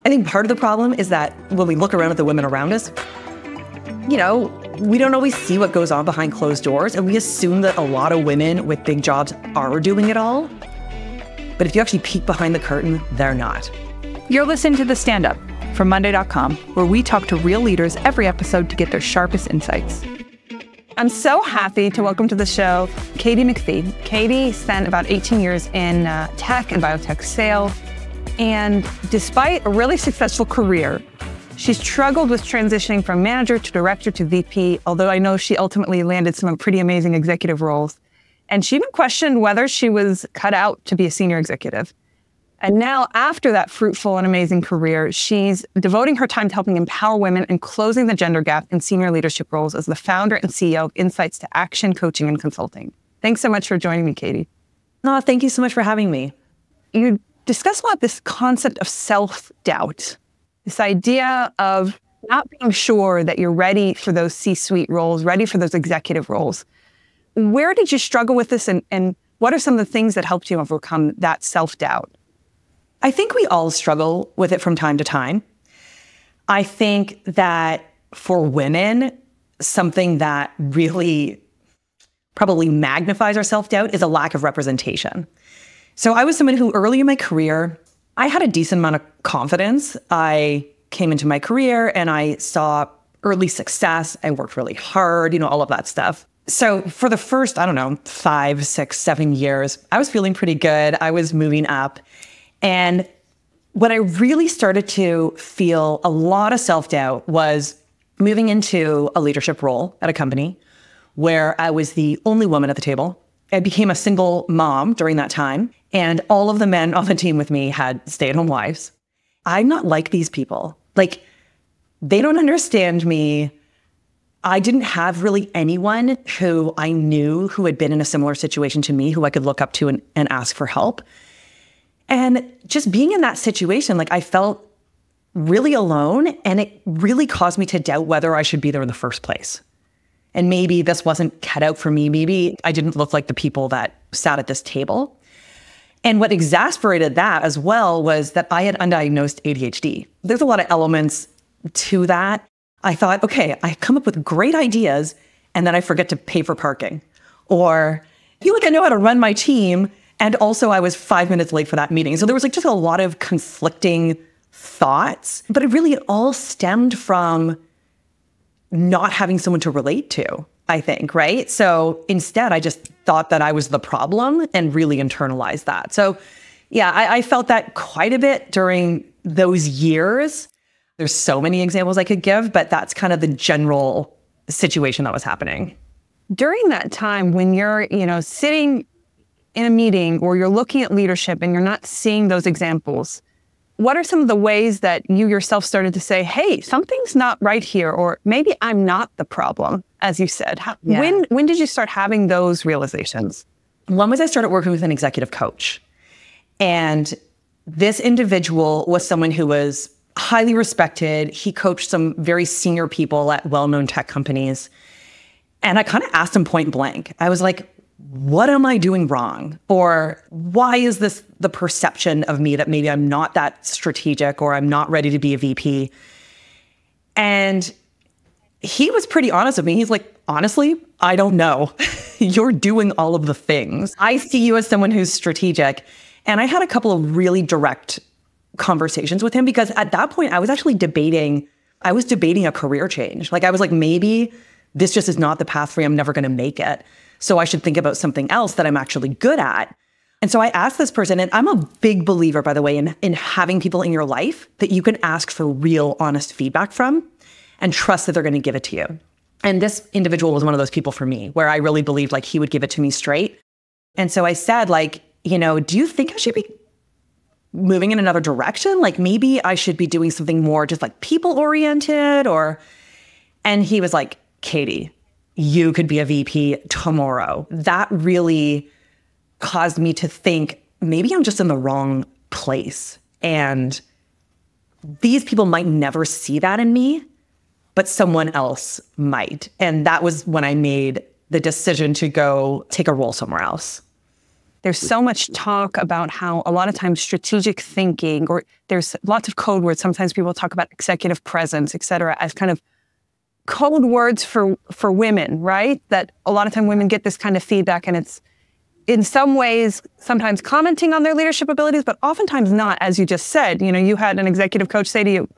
I think part of the problem is that when we look around at the women around us, we don't always see what goes on behind closed doors, and we assume that a lot of women with big jobs are doing it all. But if you actually peek behind the curtain, they're not. You're listening to The Stand Up from Monday.com, where we talk to real leaders every episode to get their sharpest insights. I'm so happy to welcome to the show Katie McPhee. Katie spent about 18 years in tech and biotech sales. And despite a really successful career, she struggled with transitioning from manager to director to VP, although I know she ultimately landed some pretty amazing executive roles. And she even questioned whether she was cut out to be a senior executive. And now, after that fruitful and amazing career, she's devoting her time to helping empower women and closing the gender gap in senior leadership roles as the founder and CEO of Insights to Action Coaching and Consulting. Thanks so much for joining me, Katie. Oh, thank you so much for having me. You discuss a lot this concept of self-doubt, this idea of not being sure that you're ready for those C-suite roles, ready for those executive roles. Where did you struggle with this, and what are some of the things that helped you overcome that self-doubt? I think we all struggle with it from time to time. I think that for women, something that really probably magnifies our self-doubt is a lack of representation. So I was someone who early in my career, I had a decent amount of confidence. I came into my career and I saw early success. I worked really hard, all of that stuff. So for the first, 5, 6, 7 years, I was feeling pretty good. I was moving up. And when I really started to feel a lot of self-doubt was moving into a leadership role at a company where I was the only woman at the table. I became a single mom during that time, and all of the men on the team with me had stay-at-home wives. I'm not like these people. They don't understand me. I didn't have really anyone who I knew who had been in a similar situation to me who I could look up to and ask for help. And just being in that situation, I felt really alone, and it really caused me to doubt whether I should be there in the first place. And maybe this wasn't cut out for me. Maybe I didn't look like the people that sat at this table. And what exasperated that as well was that I had undiagnosed ADHD. There's a lot of elements to that. I thought, okay, I come up with great ideas and then I forget to pay for parking. Or I feel like I know how to run my team, and also I was 5 minutes late for that meeting. So there was just a lot of conflicting thoughts, but it all stemmed from not having someone to relate to, I think, right? So instead, I just thought that I was the problem and really internalized that. So yeah, I felt that quite a bit during those years. There's so many examples I could give, but that's kind of the general situation that was happening. During that time when you're, sitting in a meeting or you're looking at leadership and you're not seeing those examples, what are some of the ways that you yourself started to say, hey, something's not right here, or maybe I'm not the problem, as you said? When did you start having those realizations? One was I started working with an executive coach. And this individual was someone who was highly respected. He coached some very senior people at well-known tech companies. And I kind of asked him point blank. I was like, what am I doing wrong? Or why is this the perception of me that maybe I'm not that strategic or I'm not ready to be a VP? And he was pretty honest with me. He's like, honestly, I don't know. You're doing all of the things. I see you as someone who's strategic. And I had a couple of really direct conversations with him because at that point I was actually debating a career change. I was like, maybe this just is not the path for me. I'm never going to make it. So I should think about something else that I'm actually good at. And so I asked this person, and I'm a big believer, by the way, in having people in your life that you can ask for real, honest feedback from and trust that they're going to give it to you. And this individual was one of those people for me where I really believed he would give it to me straight. And so I said, do you think I should be moving in another direction? Maybe I should be doing something more just people oriented and he was like, Katie, you could be a VP tomorrow. That really caused me to think maybe I'm just in the wrong place. And these people might never see that in me, but someone else might. And that was when I made the decision to go take a role somewhere else. There's so much talk about how a lot of times strategic thinking, or there's lots of code words. Sometimes people talk about executive presence, et cetera, as kind of code words for women, right? That a lot of time women get this kind of feedback, and it's in some ways sometimes commenting on their leadership abilities, but oftentimes not. As you just said, you had an executive coach say to you,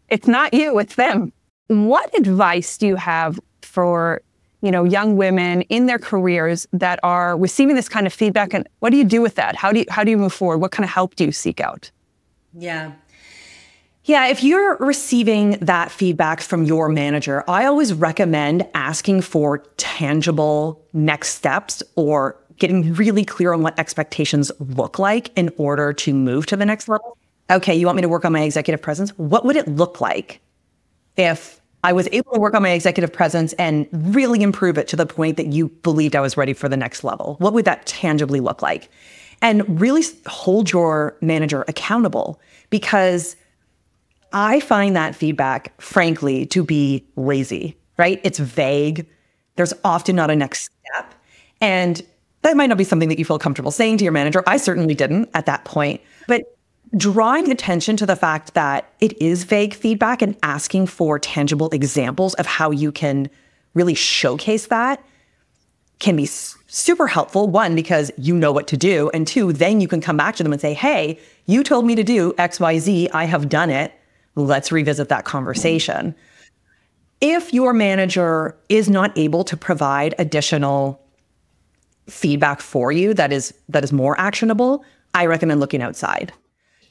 it's not you, it's them. What advice do you have for young women in their careers that are receiving this kind of feedback, and what do you do with that? How do you move forward? What kind of help do you seek out? Yeah, if you're receiving that feedback from your manager, I always recommend asking for tangible next steps or getting really clear on what expectations look like in order to move to the next level. Okay, you want me to work on my executive presence? What would it look like if I was able to work on my executive presence and really improve it to the point that you believed I was ready for the next level? What would that tangibly look like? And really hold your manager accountable, because I find that feedback, frankly, to be lazy, right? It's vague. There's often not a next step. And that might not be something that you feel comfortable saying to your manager. I certainly didn't at that point. But drawing attention to the fact that it is vague feedback and asking for tangible examples of how you can really showcase that can be super helpful. One, because you know what to do. And two, then you can come back to them and say, hey, you told me to do X, Y, Z. I have done it. Let's revisit that conversation. If your manager is not able to provide additional feedback for you that is more actionable, I recommend looking outside.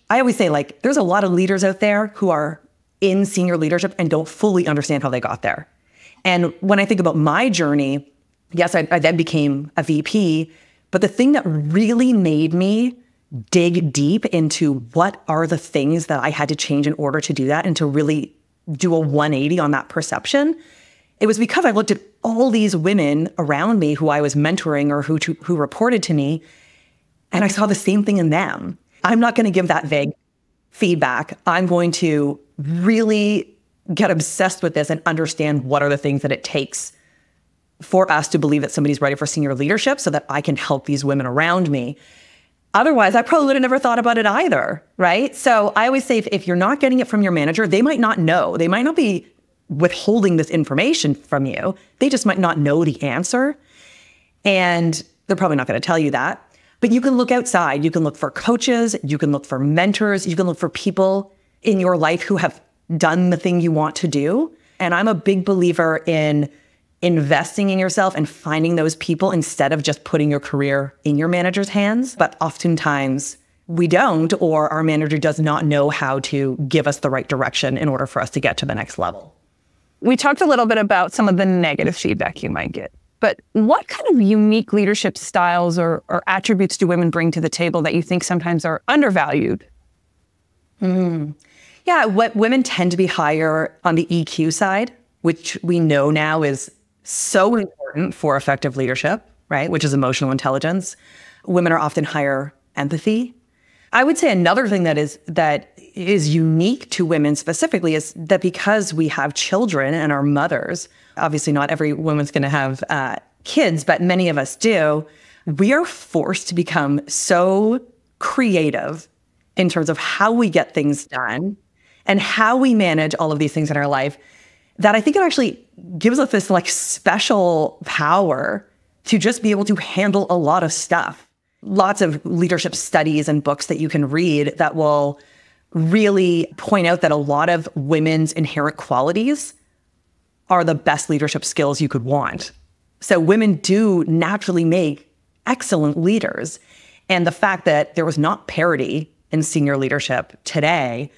I always say, there's a lot of leaders out there who are in senior leadership and don't fully understand how they got there. And when I think about my journey, yes, I then became a VP, but the thing that really made me dig deep into what are the things that I had to change in order to do that and to really do a 180 on that perception, it was because I looked at all these women around me who I was mentoring or who reported to me, and I saw the same thing in them. I'm not going to give that vague feedback. I'm going to really get obsessed with this and understand what are the things that it takes for us to believe that somebody's ready for senior leadership so that I can help these women around me. Otherwise, I probably would have never thought about it either, right? So I always say, if you're not getting it from your manager, they might not know. They might not be withholding this information from you. They just might not know the answer. And they're probably not going to tell you that. But you can look outside. You can look for coaches. You can look for mentors. You can look for people in your life who have done the thing you want to do. And I'm a big believer in investing in yourself and finding those people instead of just putting your career in your manager's hands. But oftentimes we don't, or our manager does not know how to give us the right direction in order for us to get to the next level. We talked a little bit about some of the negative feedback you might get, but what kind of unique leadership styles or attributes do women bring to the table that you think sometimes are undervalued? Yeah, what women tend to be higher on the EQ side, which we know now is so important for effective leadership, right? Which is emotional intelligence. Women are often higher empathy. I would say another thing that is unique to women specifically is that because we have children and our mothers, obviously not every woman's going to have kids, but many of us do, we are forced to become so creative in terms of how we get things done and how we manage all of these things in our life, that I think it actually gives us this special power to just be able to handle a lot of stuff. Lots of leadership studies and books that you can read that will really point out that a lot of women's inherent qualities are the best leadership skills you could want. So women do naturally make excellent leaders. And the fact that there was not parity in senior leadership today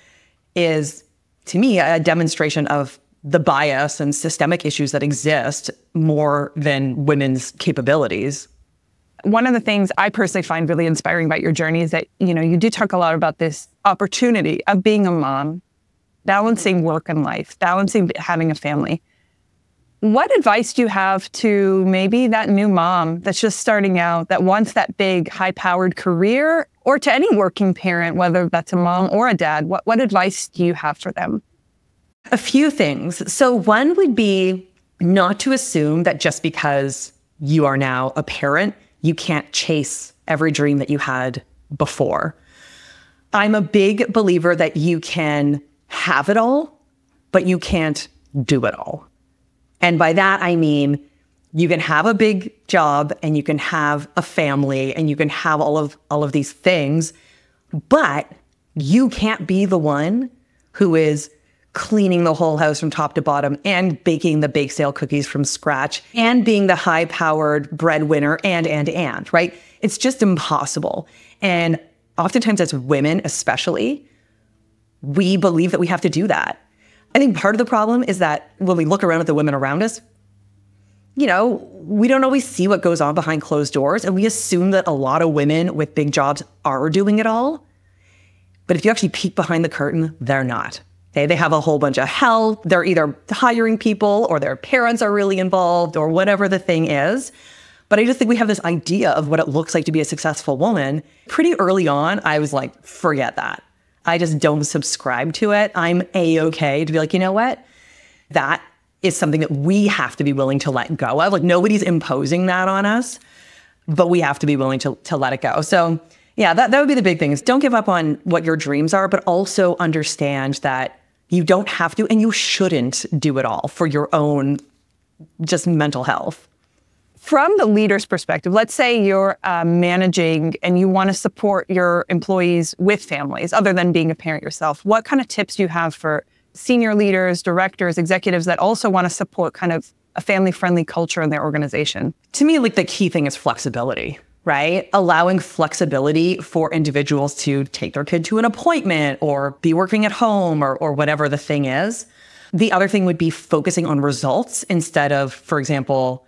is, to me, a demonstration of the bias and systemic issues that exist more than women's capabilities. One of the things I personally find really inspiring about your journey is that, you do talk a lot about this opportunity of being a mom, balancing work and life, balancing having a family. What advice do you have to maybe that new mom that's just starting out, that wants that big, high-powered career, or to any working parent, whether that's a mom or a dad? What advice do you have for them? A few things. So one would be not to assume that just because you are now a parent, you can't chase every dream that you had before. I'm a big believer that you can have it all, but you can't do it all. And by that, I mean, you can have a big job and you can have a family and you can have all of these things, but you can't be the one who is cleaning the whole house from top to bottom and baking the bake sale cookies from scratch and being the high-powered breadwinner and, right? It's just impossible. And oftentimes as women, especially, we believe that we have to do that. I think part of the problem is that when we look around at the women around us, you know, we don't always see what goes on behind closed doors, and we assume that a lot of women with big jobs are doing it all. But if you actually peek behind the curtain, they're not. They have a whole bunch of help. They're either hiring people or their parents are really involved or whatever the thing is. But I just think we have this idea of what it looks like to be a successful woman. Pretty early on, I was like, forget that. I just don't subscribe to it. I'm A-okay to be like, you know what? That is something that we have to be willing to let go of. Like, nobody's imposing that on us, but we have to be willing to let it go. So yeah, that would be the big thing, is don't give up on what your dreams are, but also understand that you don't have to and you shouldn't do it all for your own just mental health. From the leader's perspective, let's say you're managing and you want to support your employees with families, other than being a parent yourself. What kind of tips do you have for senior leaders, directors, executives that also want to support kind of a family-friendly culture in their organization? To me, like, the key thing is flexibility, right? Allowing flexibility for individuals to take their kid to an appointment or be working at home or whatever the thing is. The other thing would be focusing on results instead of, for example,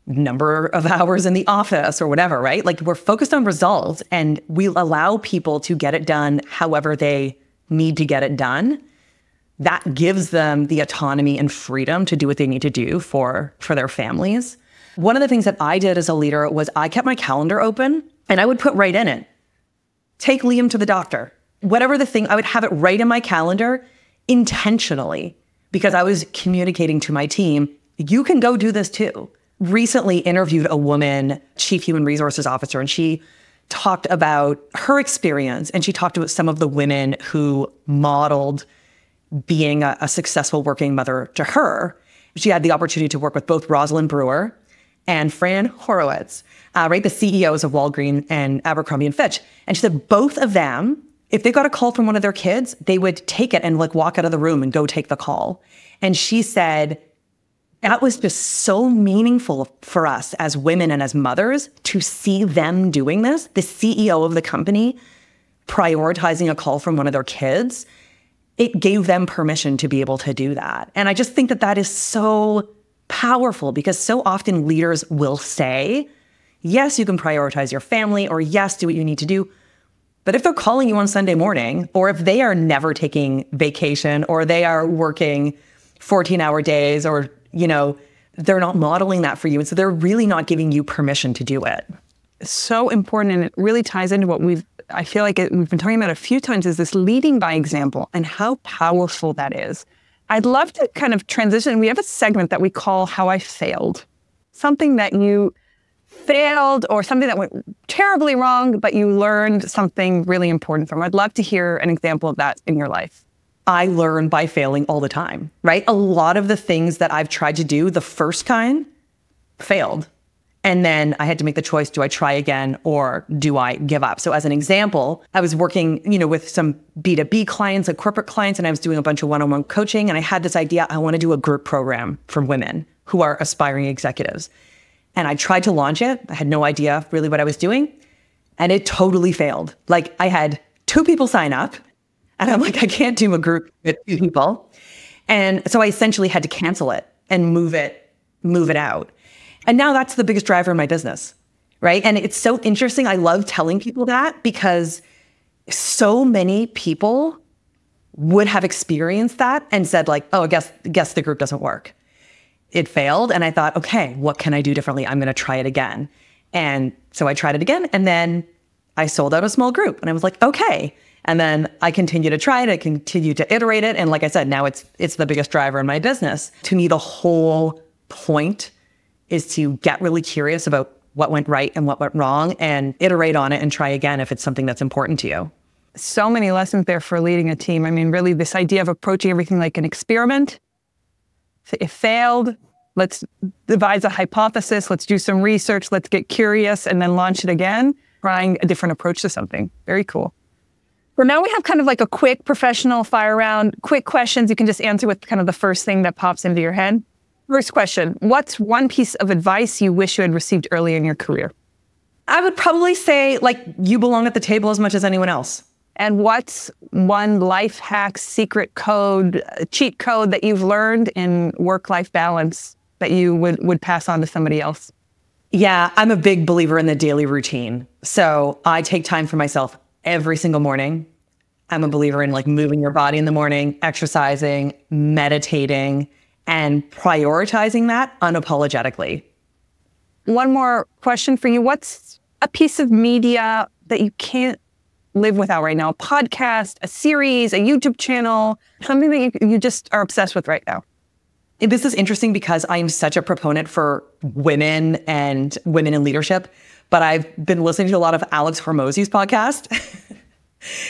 number of hours in the office or whatever, right? Like, we're focused on results and we allow people to get it done however they need to get it done. That gives them the autonomy and freedom to do what they need to do for their families. One of the things that I did as a leader was I kept my calendar open and I would put right in it, take Liam to the doctor. Whatever the thing, I would have it right in my calendar intentionally, because I was communicating to my team, you can go do this too. Recently interviewed a woman, chief human resources officer, and she talked about her experience, and she talked about some of the women who modeled being a successful working mother to her. She had the opportunity to work with both Rosalind Brewer and Fran Horowitz, right? The CEOs of Walgreens and Abercrombie & Fitch. And she said both of them, if they got a call from one of their kids, they would take it and like walk out of the room and go take the call. And she said, that was just so meaningful for us as women and as mothers to see them doing this. The CEO of the company prioritizing a call from one of their kids, it gave them permission to be able to do that. And I just think that that is so powerful, because so often leaders will say, yes, you can prioritize your family, or yes, do what you need to do. But if they're calling you on Sunday morning, or if they are never taking vacation, or they are working 14-hour days, or, you know, they're not modeling that for you. And so they're really not giving you permission to do it. So important. And it really ties into what I feel like we've been talking about a few times, is this leading by example and how powerful that is. I'd love to kind of transition. We have a segment that we call How I Failed. Something that you failed or something that went terribly wrong, but you learned something really important from. I'd love to hear an example of that in your life. I learn by failing all the time, right? A lot of the things that I've tried to do, the first kind, failed. And then I had to make the choice, do I try again or do I give up? So as an example, I was working, with some B2B clients, like corporate clients, and I was doing a bunch of one-on-one coaching. And I had this idea, I want to do a group program for women who are aspiring executives. And I tried to launch it. I had no idea really what I was doing. And it totally failed. Like, I had 2 people sign up and I'm like, I can't do a group with 2 people. And so I essentially had to cancel it and move it out. And now that's the biggest driver in my business, right? And it's so interesting. I love telling people that, because so many people would have experienced that and said like, oh, I guess the group doesn't work. It failed. And I thought, okay, what can I do differently? I'm going to try it again. And so I tried it again. And then I sold out a small group and I was like, okay. And then I continue to try it. I continue to iterate it. And like I said, now it's the biggest driver in my business. To me, the whole point is to get really curious about what went right and what went wrong and iterate on it and try again if it's something that's important to you. So many lessons there for leading a team. I mean, really this idea of approaching everything like an experiment. It failed. Let's devise a hypothesis. Let's do some research. Let's get curious and then launch it again, trying a different approach to something. Very cool. Well, now we have kind of like a quick professional fire round, quick questions. You can just answer with kind of the first thing that pops into your head. First question, what's one piece of advice you wish you had received early in your career? I would probably say, like, you belong at the table as much as anyone else. And what's one life hack, secret code, cheat code that you've learned in work-life balance that you would pass on to somebody else? Yeah, I'm a big believer in the daily routine. So I take time for myself every single morning. I'm a believer in like moving your body in the morning, exercising, meditating, and prioritizing that unapologetically. One more question for you. What's a piece of media that you can't live without right now? A podcast, a series, a YouTube channel, something that you just are obsessed with right now? This is interesting because I'm such a proponent for women and women in leadership, but I've been listening to a lot of Alex Hormozi's podcast.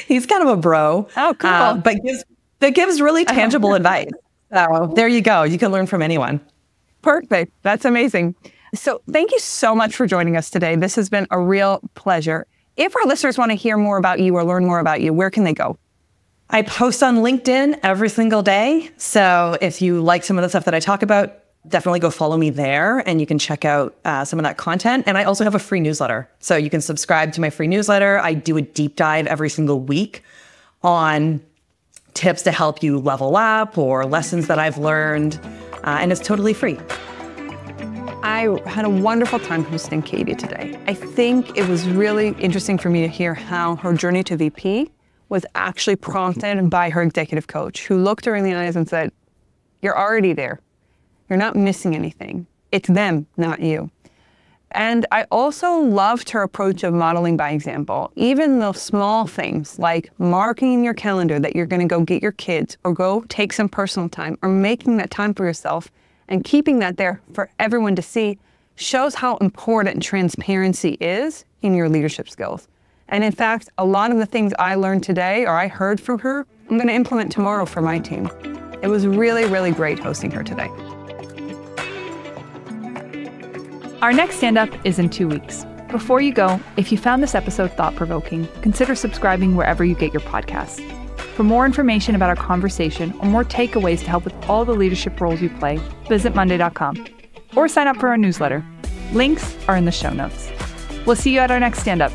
He's kind of a bro. Oh, cool. But gives really tangible advice. So there you go. You can learn from anyone. Perfect. That's amazing. So thank you so much for joining us today. This has been a real pleasure. If our listeners want to hear more about you or learn more about you, where can they go? I post on LinkedIn every single day. So if you like some of the stuff that I talk about, definitely go follow me there and you can check out some of that content. And I also have a free newsletter. So you can subscribe to my free newsletter. I do a deep dive every single week on tips to help you level up or lessons that I've learned. And it's totally free. I had a wonderful time hosting Katie today. I think it was really interesting for me to hear how her journey to VP was actually prompted by her executive coach, who looked her in the eyes and said, "You're already there. You're not missing anything. It's them, not you." And I also loved her approach of modeling by example. Even those small things like marking in your calendar that you're going to go get your kids or go take some personal time or making that time for yourself and keeping that there for everyone to see shows how important transparency is in your leadership skills. And in fact, a lot of the things I learned today or I heard from her, I'm going to implement tomorrow for my team. It was really, really great hosting her today. Our next stand-up is in 2 weeks. Before you go, if you found this episode thought-provoking, consider subscribing wherever you get your podcasts. For more information about our conversation or more takeaways to help with all the leadership roles you play, visit Monday.com or sign up for our newsletter. Links are in the show notes. We'll see you at our next stand-up.